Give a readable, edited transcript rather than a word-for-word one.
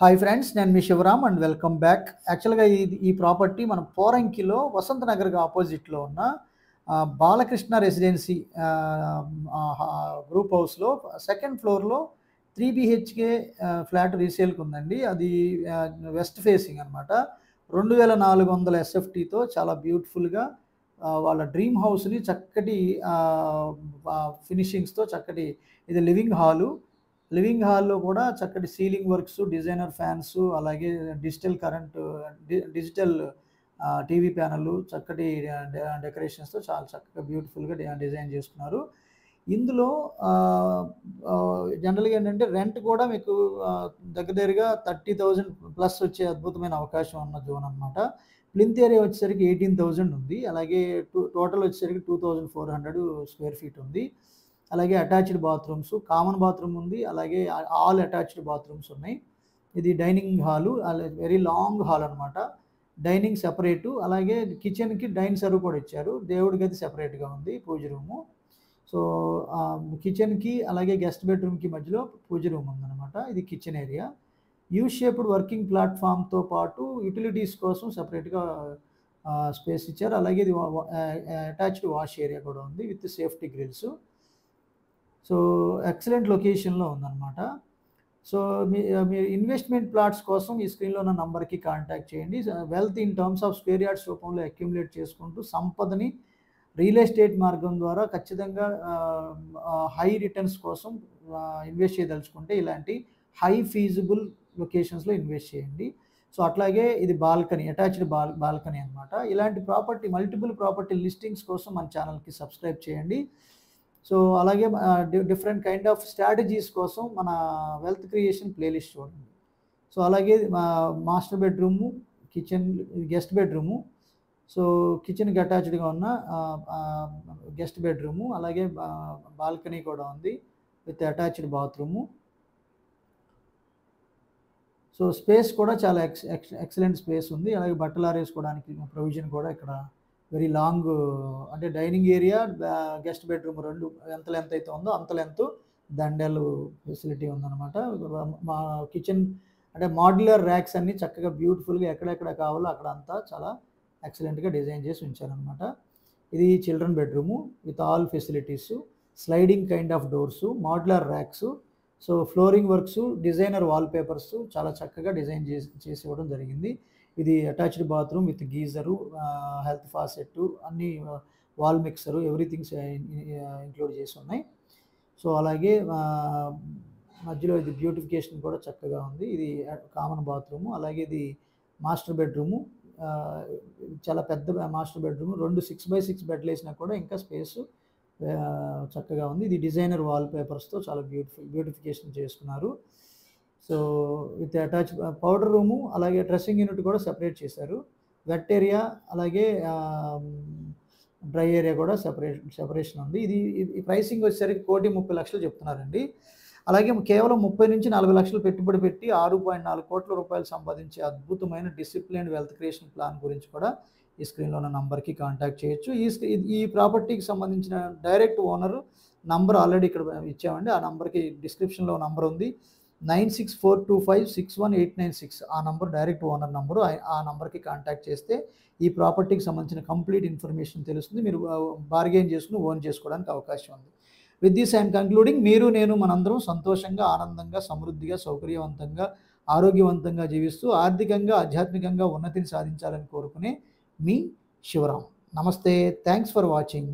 Hi friends, నేను మీ Shivaram and welcome back. యాక్చువల్‌గా ఈ ప్రాపర్టీ మన పోరంకిలో వసంత నగర్‌కి ఆపోజిట్‌లో ఉన్న బాలకృష్ణ రెసిడెన్సీ గ్రూప్ హౌస్‌లో సెకండ్ ఫ్లోర్‌లో 3 బీహెచ్‌కే ఫ్లాట్ రీసేల్‌కి ఉందండి. అది వెస్ట్ ఫేసింగ్ అనమాట. 2400 ఎస్ఎఫ్టీతో చాలా బ్యూటిఫుల్‌గా వాళ్ళ డ్రీమ్ హౌస్‌ని చక్కటి ఫినిషింగ్స్‌తో చక్కటి ఇది లివింగ్ హాల్‌లో కూడా చక్కటి సీలింగ్ వర్క్స్, డిజైనర్ ఫ్యాన్స్, అలాగే డిజిటల్ టీవీ ప్యానెల్, చక్కటి డెకరేషన్స్‌తో చాలా చక్కగా బ్యూటిఫుల్‌గా డిజైన్ చేసుకున్నారు. ఇందులో జనరల్‌గా ఏంటంటే రెంట్ కూడా మీకు దగ్గర దగ్గరగా 30,000 ప్లస్ వచ్చే అద్భుతమైన అవకాశం ఉన్న జోన్ అనమాట. ప్లింత్ ఏరియా వచ్చేసరికి 18,000 ఉంది. అలాగే టోటల్ వచ్చేసరికి 2400 స్క్వేర్ ఫీట్ ఉంది. అలాగే అటాచ్డ్ బాత్రూమ్స్, కామన్ బాత్రూమ్ ఉంది. అలాగే ఆల్ అటాచ్డ్ బాత్రూమ్స్ ఉన్నాయి. ఇది dining hall, very long hall అనమాట. డైనింగ్ సెపరేటు, అలాగే కిచెన్‌కి డైన్ సర్వ్ కూడా ఇచ్చారు. దేవుడి గది సెపరేట్‌గా ఉంది, పూజ రూము. సో, కిచెన్‌కి అలాగే గెస్ట్ బెడ్‌రూమ్‌కి మధ్యలో పూజ రూమ్ ఉందనమాట. ఇది kitchen area. U shaped working ప్లాట్‌ఫామ్‌తో పాటు యుటిలిటీస్ కోసం సెపరేట్‌గా స్పేస్ ఇచ్చారు. అలాగే ఇది అటాచ్డ్ వాష్ ఏరియా కూడా ఉంది with safety grills. So, excellent లొకేషన్‌లో ఉందనమాట. సో, మీ ఇన్వెస్ట్‌మెంట్ ప్లాట్స్ కోసం ఈ స్క్రీన్‌లో ఉన్న నంబర్‌కి కాంటాక్ట్ చేయండి. Wealth in terms of square yards రూపంలో అక్యుములేట్ చేసుకుంటూ సంపదని రియల్ ఎస్టేట్ మార్గం ద్వారా ఖచ్చితంగా హై రిటర్న్స్ కోసం ఇన్వెస్ట్ చేయదలుచుకుంటే ఇలాంటి హై ఫీజిబుల్ లొకేషన్స్‌లో ఇన్వెస్ట్ చేయండి. సో, అట్లాగే ఇది అటాచ్డ్ బాల్కనీ అనమాట. ఇలాంటి మల్టిపుల్ ప్రాపర్టీ లిస్టింగ్స్ కోసం మన ఛానల్‌కి సబ్స్క్రైబ్ చేయండి. సో, అలాగే డిఫరెంట్ కైండ్ ఆఫ్ స్ట్రాటజీస్ కోసం మన వెల్త్ క్రియేషన్ ప్లేలిస్ట్ చూడండి. సో, అలాగే master bedroom, kitchen, guest bedroom. So, కిచెన్‌కి అటాచ్డ్‌గా ఉన్న గెస్ట్ బెడ్రూము, అలాగే బాల్కనీ కూడా ఉంది with attached bathroom. So, space కూడా చాలా ఎక్సలెంట్ స్పేస్ ఉంది. అలాగే బట్టలు ఆరేసుకోవడానికి ప్రొవిజన్ కూడా ఇక్కడ వెరీ లాంగ్, అంటే డైనింగ్ ఏరియా, గెస్ట్ బెడ్రూమ్ 2 ఎంత లెంత్ అయితే ఉందో అంత లెంత్ దండెలు ఫెసిలిటీ ఉందన్నమాట. మా కిచెన్ అంటే మాడ్యులర్ ర్యాక్స్ అన్నీ చక్కగా బ్యూటిఫుల్‌గా ఎక్కడెక్కడ కావాలో అక్కడంతా చాలా ఎక్సలెంట్‌గా డిజైన్ చేసి ఉంచారనమాట. ఇది children bedroom with all facilities, sliding kind of doors, modular racks. So, flooring works, designer wall papers చాలా చక్కగా డిజైన్ చేసి ఇవ్వడం జరిగింది. ఇది attached bathroom with geyser, health faucet, అన్నీ వాల్ మిక్సరు, ఎవ్రీథింగ్స్ ఇంక్లూడ్ చేసి ఉన్నాయి. సో, అలాగే మధ్యలో ఇది బ్యూటిఫికేషన్ కూడా చక్కగా ఉంది. ఇది కామన్ బాత్రూము. అలాగే ఇది మాస్టర్ బెడ్రూము. చాలా పెద్ద మాస్టర్ బెడ్రూము. 2 6x6 బెడ్లు వేసినా కూడా ఇంకా స్పేసు చక్కగా ఉంది. ఇది డిజైనర్ వాల్ పేపర్స్‌తో చాలా బ్యూటిఫికేషన్ చేసుకున్నారు. So, with attach powder room, అలాగే డ్రెస్సింగ్ యూనిట్ కూడా సెపరేట్ చేశారు. వెట్ ఏరియా, అలాగే డ్రై ఏరియా కూడా సెపరేషన్ ఉంది. ఈ ప్రైసింగ్ వచ్చేసరికి 1,30,00,000 చెప్తున్నారండి. అలాగే కేవలం 30-40 లక్షలు పెట్టుబడి పెట్టి 6.4 కోట్ల రూపాయలు సంపాదించే అద్భుతమైన డిసిప్లిన్డ్ వెల్త్ క్రియేషన్ ప్లాన్ గురించి కూడా ఈ స్క్రీన్‌లో ఉన్న నంబర్‌కి కాంటాక్ట్ చేయొచ్చు. ఈ ప్రాపర్టీకి సంబంధించిన డైరెక్ట్ ఓనర్ నంబర్ ఆల్రెడీ ఇక్కడ ఇచ్చామండి. ఆ నంబర్‌కి డిస్క్రిప్షన్‌లో నంబర్ ఉంది. 9642561896 ఆ నంబర్ డైరెక్ట్ ఓనర్ నంబరు. ఆ నంబర్‌కి కాంటాక్ట్ చేస్తే ఈ ప్రాపర్టీకి సంబంధించిన కంప్లీట్ ఇన్ఫర్మేషన్ తెలుస్తుంది. మీరు బార్గెయిన్ చేసుకొని ఓన్ చేసుకోవడానికి అవకాశం ఉంది. With this I'm concluding. నేను మనందరం సంతోషంగా, ఆనందంగా, సమృద్ధిగా, సౌకర్యవంతంగా, ఆరోగ్యవంతంగా జీవిస్తూ ఆర్థికంగా, ఆధ్యాత్మికంగా ఉన్నతిని సాధించాలని కోరుకునే మీ శివరామ్. నమస్తే. Thanks for watching.